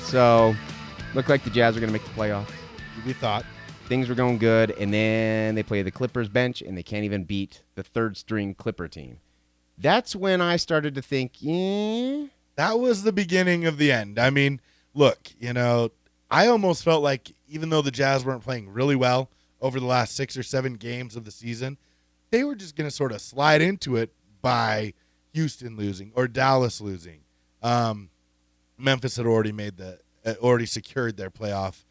So, looked like the Jazz were going to make the playoffs. We thought. Things were going good, and then they play the Clippers bench, and they can't even beat the third-string Clipper team. That's when I started to think, That was the beginning of the end. I mean, look, I almost felt like even though the Jazz weren't playing really well over the last 6 or 7 games of the season, they were just going to sort of slide into it by Houston losing or Dallas losing. Memphis had already secured their playoff,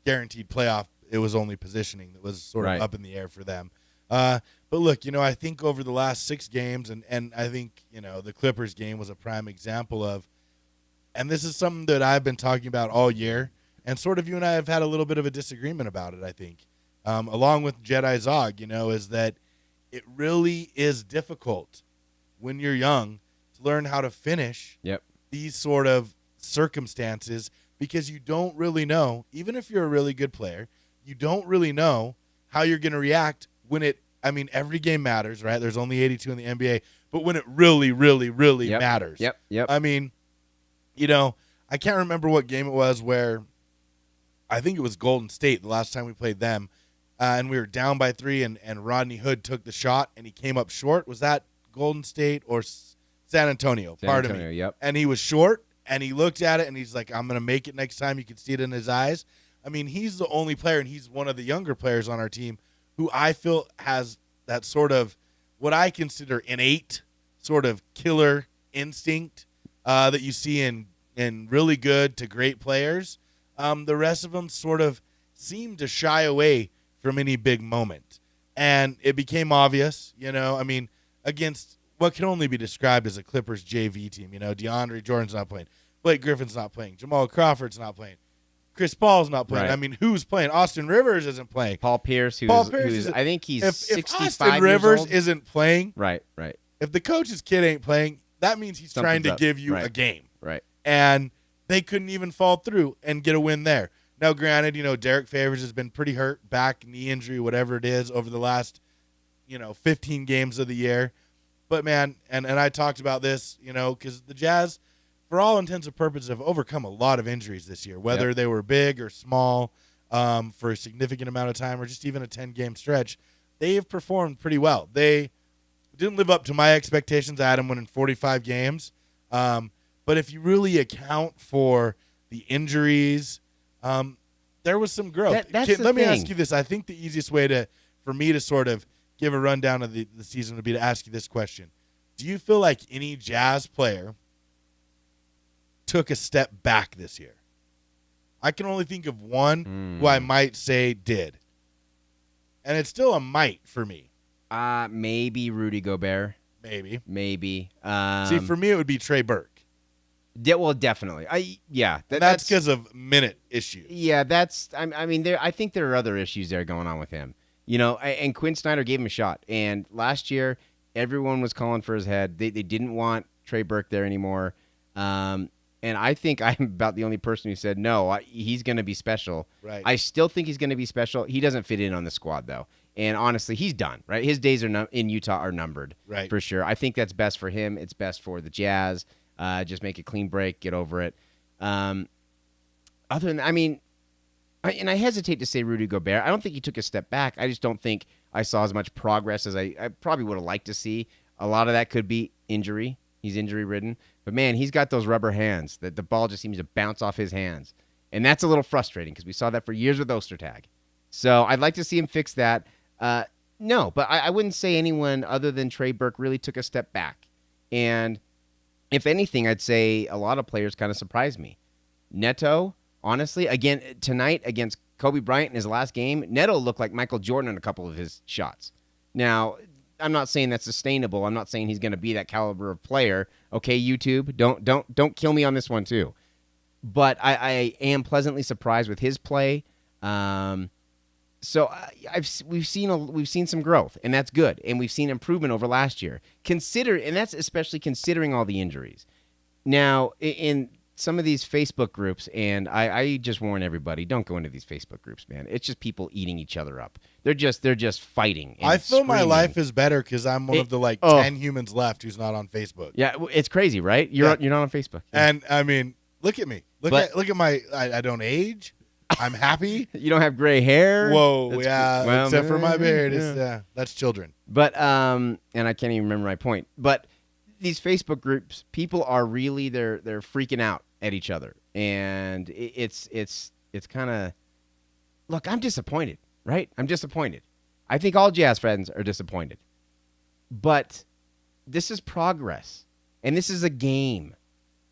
guaranteed playoff. It was only positioning that was sort of up in the air for them. But look, I think over the last 6 games, and I think, the Clippers game was a prime example of, and this is something that I've been talking about all year, and sort of you and I have had a little bit of a disagreement about it, I think, along with Jedi Zog, is that it really is difficult when you're young to learn how to finish these sort of circumstances because you don't really know, even if you're a really good player, you don't really know how you're going to react when every game matters, right? There's only 82 in the NBA, but when it really, really, really matters. Yep. I mean, I can't remember what game it was where I think it was Golden State the last time we played them, and we were down by 3, and Rodney Hood took the shot, and he came up short. Was that Golden State or San Antonio? Pardon me. Yep. And he was short, and he looked at it, and he's like, I'm going to make it next time. You can see it in his eyes. I mean, he's the only player, and he's one of the younger players on our team who I feel has that sort of what I consider innate sort of killer instinct that you see in really good to great players. The rest of them sort of seem to shy away from any big moment. And it became obvious, against what can only be described as a Clippers JV team. DeAndre Jordan's not playing. Blake Griffin's not playing. Jamal Crawford's not playing. Chris Paul's not playing. Right. I mean, who's playing? Austin Rivers isn't playing. Paul Pierce, I think he's 65 if Austin Rivers years old. isn't playing, Right. if the coach's kid ain't playing, that means he's trying to give you a game. Right. And they couldn't even fall through and get a win there. Now, granted, Derek Favors has been pretty hurt, back, knee injury, whatever it is, over the last, 15 games of the year. But, man, and I talked about this, because the Jazz, for all intents and purposes, have overcome a lot of injuries this year, whether they were big or small for a significant amount of time or just even a 10-game stretch. They have performed pretty well. They didn't live up to my expectations. I had them winning 45 games. But if you really account for the injuries, there was some growth. Let me ask you this. I think the easiest way for me to sort of give a rundown of the season would be to ask you this question. Do you feel like any Jazz player took a step back this year? I can only think of one who I might say did. And it's still a might for me. Maybe Rudy Gobert. Maybe. See, for me, it would be Trey Burke. Well, definitely. That's because of minute issues. Yeah, I think there are other issues there going on with him. And Quinn Snyder gave him a shot. And last year, everyone was calling for his head. They didn't want Trey Burke there anymore. And I think I'm about the only person who said, no, he's going to be special. Right. I still think he's going to be special. He doesn't fit in on the squad, though. And honestly, he's done, right? His days in Utah are numbered, right, for sure. I think that's best for him. It's best for the Jazz. Just make a clean break, get over it. Other than that, and I hesitate to say Rudy Gobert. I don't think he took a step back. I just don't think I saw as much progress as I probably would have liked to see. A lot of that could be injury. He's injury-ridden. But, man, he's got those rubber hands that the ball just seems to bounce off his hands. And that's a little frustrating because we saw that for years with Ostertag. So I'd like to see him fix that. No, but I wouldn't say anyone other than Trey Burke really took a step back. And if anything, I'd say a lot of players kind of surprised me. Neto, honestly, again, tonight against Kobe Bryant in his last game, Neto looked like Michael Jordan in a couple of his shots. Now, I'm not saying that's sustainable. I'm not saying he's going to be that caliber of player. Okay, YouTube, don't kill me on this one too. But I am pleasantly surprised with his play. So we've seen some growth, and that's good, and we've seen improvement over last year. And that's especially considering all the injuries. Now, in some of these Facebook groups, and I just warn everybody, don't go into these Facebook groups, man. It's just people eating each other up. They're just fighting. And I feel screaming. my life is better because I'm one of the 10 humans left who's not on Facebook. Yeah, it's crazy, right? You're not on Facebook. Yeah. And Look at me. Look But- at my. I don't age. I'm happy. You don't have gray hair. Whoa, That's yeah. cool. Well, except for my beard, yeah. that's children. But and I can't even remember my point. But these Facebook groups, people are really they're freaking out at each other, and it's kind of look. I'm disappointed, right? I'm disappointed. I think all Jazz fans are disappointed, but this is progress, and this is a game.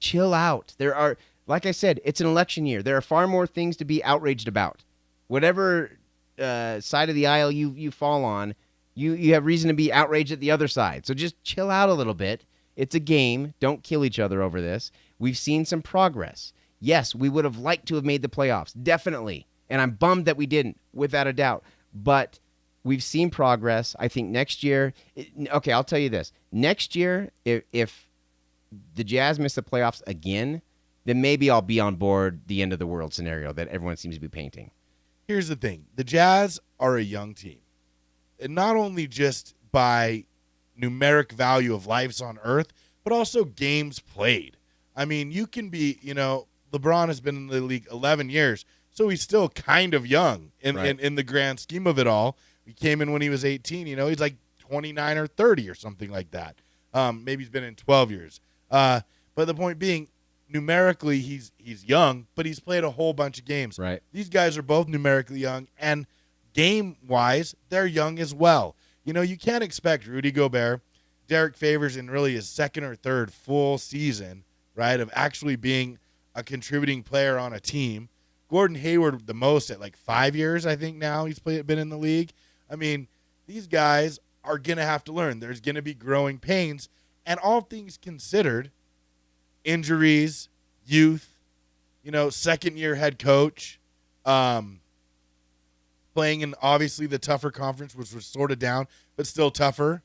Chill out. There are, like I said, it's an election year. There are far more things to be outraged about. Whatever side of the aisle you fall on, you have reason to be outraged at the other side. So just chill out a little bit. It's a game. Don't kill each other over this. We've seen some progress. Yes, we would have liked to have made the playoffs, definitely. And I'm bummed that we didn't, without a doubt. But we've seen progress. I think next year, okay, I'll tell you this. Next year, if the Jazz miss the playoffs again, then maybe I'll be on board the end of the world scenario that everyone seems to be painting. Here's the thing. The Jazz are a young team. And not only just by numeric value of lives on earth, but also games played. I mean, you can be, LeBron has been in the league 11 years, so he's still kind of young in the grand scheme of it all. He came in when he was 18, he's like 29 or 30 or something like that. Maybe he's been in 12 years. But the point being, numerically, he's young, but he's played a whole bunch of games. Right. These guys are both numerically young, and game-wise, they're young as well. You can't expect Rudy Gobert, Derek Favors in really his second or third full season, right, of actually being a contributing player on a team. Gordon Hayward the most at like 5 years, I think now he's been in the league. I mean, these guys are going to have to learn. There's going to be growing pains. And all things considered, injuries, youth, second-year head coach, playing in obviously the tougher conference, which was sort of down, but still tougher.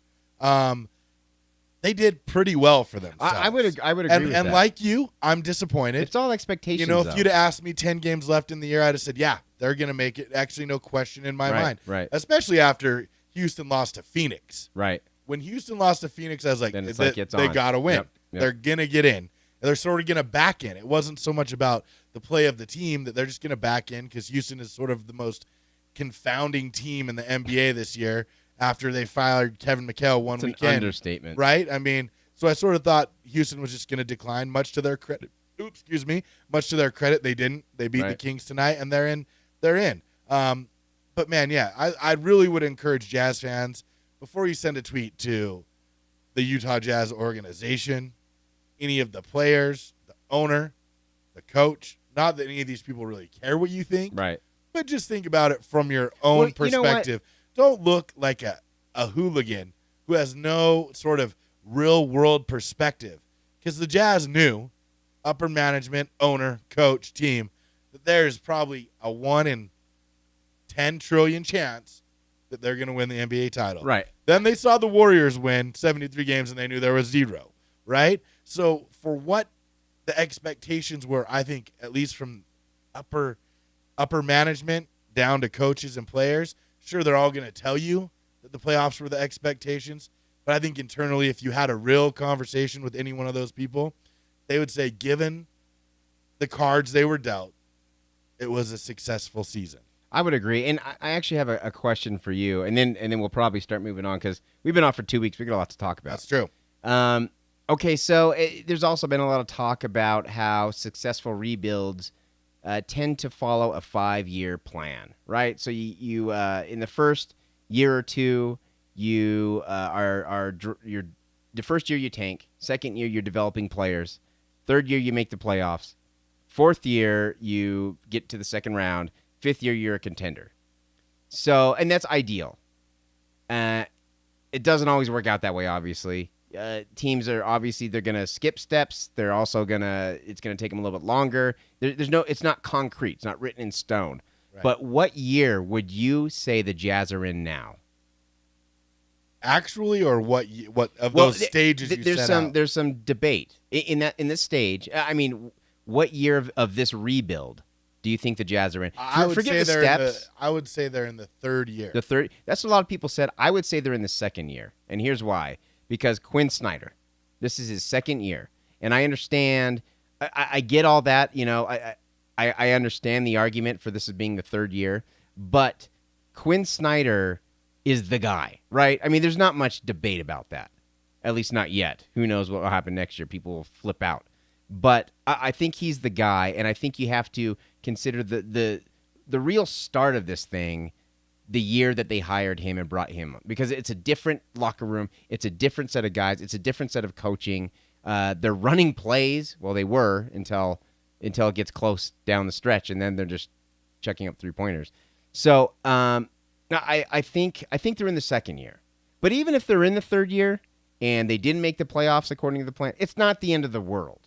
They did pretty well for themselves. I would agree with and that. like you, I'm disappointed. It's all expectations. If you'd have asked me 10 games left in the year, I'd have said, yeah, they're going to make it. Actually, no question in my mind. Right. Especially after Houston lost to Phoenix. Right. When Houston lost to Phoenix, I was like, it's they on. got to win. Yep. They're going to get in. They're sort of going to back in. It wasn't so much about the play of the team that they're just going to back in because Houston is sort of the most confounding team in the NBA this year after they fired Kevin McHale one weekend. It's an understatement. Right? I mean, so I sort of thought Houston was just going to decline, much to their credit. Much to their credit, they didn't. They beat the Kings tonight, and they're in. But, man, yeah, I really would encourage Jazz fans, before you send a tweet to the Utah Jazz organization, any of the players, the owner, the coach, not that any of these people really care what you think, Right. but just think about it from your own perspective. Don't look like a hooligan who has no sort of real-world perspective, because the Jazz knew, upper management, owner, coach, team, that there's probably a 1 in 10 trillion chance that they're going to win the NBA title. Right. Then they saw the Warriors win 73 games, and they knew there was 0, right? So for what the expectations were, I think, at least from upper management down to coaches and players, sure, they're all going to tell you that the playoffs were the expectations. But I think internally, if you had a real conversation with any one of those people, they would say, given the cards they were dealt, it was a successful season. I would agree. And I actually have a question for you, and then we'll probably start moving on because we've been off for 2 weeks. We got a lot to talk about. That's true. Okay, so there's also been a lot of talk about how successful rebuilds tend to follow a 5-year plan, right? So you in the first year or two, you're the first year you tank. Second year, you're developing players. Third year, you make the playoffs. Fourth year, you get to the second round. Fifth year, you're a contender. So, and that's ideal. It doesn't always work out that way, obviously. Teams are obviously they're going to skip steps. They're also it's going to take them a little bit longer. It's not concrete. It's not written in stone. Right. But what year would you say the Jazz are in now? Actually, or what of those stages you set out? There's some debate in this stage. I mean, what year of this rebuild do you think the Jazz are in? I would say they're in the third year. The third. That's what a lot of people said. I would say they're in the second year, and here's why. Because Quinn Snyder, this is his second year, and I understand I get all that. I understand the argument for this as being the third year, but Quinn Snyder is the guy, right? I mean, there's not much debate about that, at least not yet. Who knows what will happen next year? People will flip out. But I think he's the guy, and I think you have to consider the real start of this thing, the year that they hired him and brought him, because it's a different locker room, it's a different set of guys, it's a different set of coaching. They're running plays. Well, they were until it gets close down the stretch, and then they're just checking up 3-pointers. So I think they're in the second year. But even if they're in the third year and they didn't make the playoffs according to the plan, it's not the end of the world.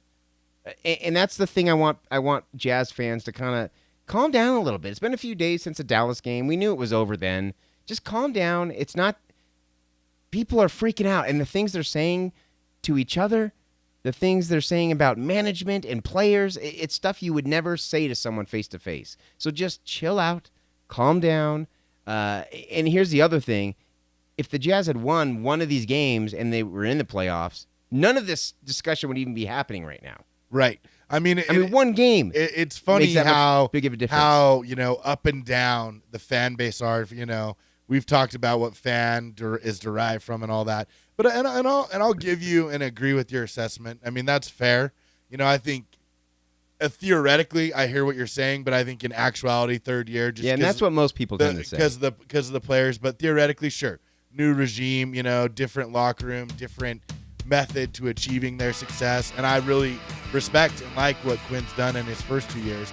And that's the thing I want Jazz fans to kind of calm down a little bit. It's been a few days since the Dallas game. We knew it was over then. Just calm down. It's not – people are freaking out. And the things they're saying to each other, the things they're saying about management and players, it's stuff you would never say to someone face-to-face. So just chill out, calm down. And here's the other thing. If the Jazz had won one of these games and they were in the playoffs, none of this discussion would even be happening right now. Right. I mean, one game. It's funny how big of a difference. How up and down the fan base are. We've talked about what fan is derived from and all that. But I'll give you and agree with your assessment. I mean, that's fair. I think theoretically I hear what you're saying, but I think in actuality, third year. Just and that's what most people tend to say because of the players. But theoretically, sure, new regime. Different locker room, different method to achieving their success, and I really respect and like what Quinn's done in his first 2 years.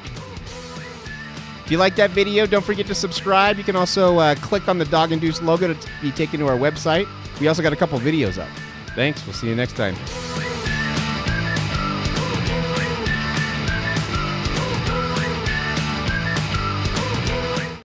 If you like that video, don't forget to subscribe. You can also click on the Dog and Deuce logo to be taken to our website. We also got a couple videos up. Thanks. We'll see you next time.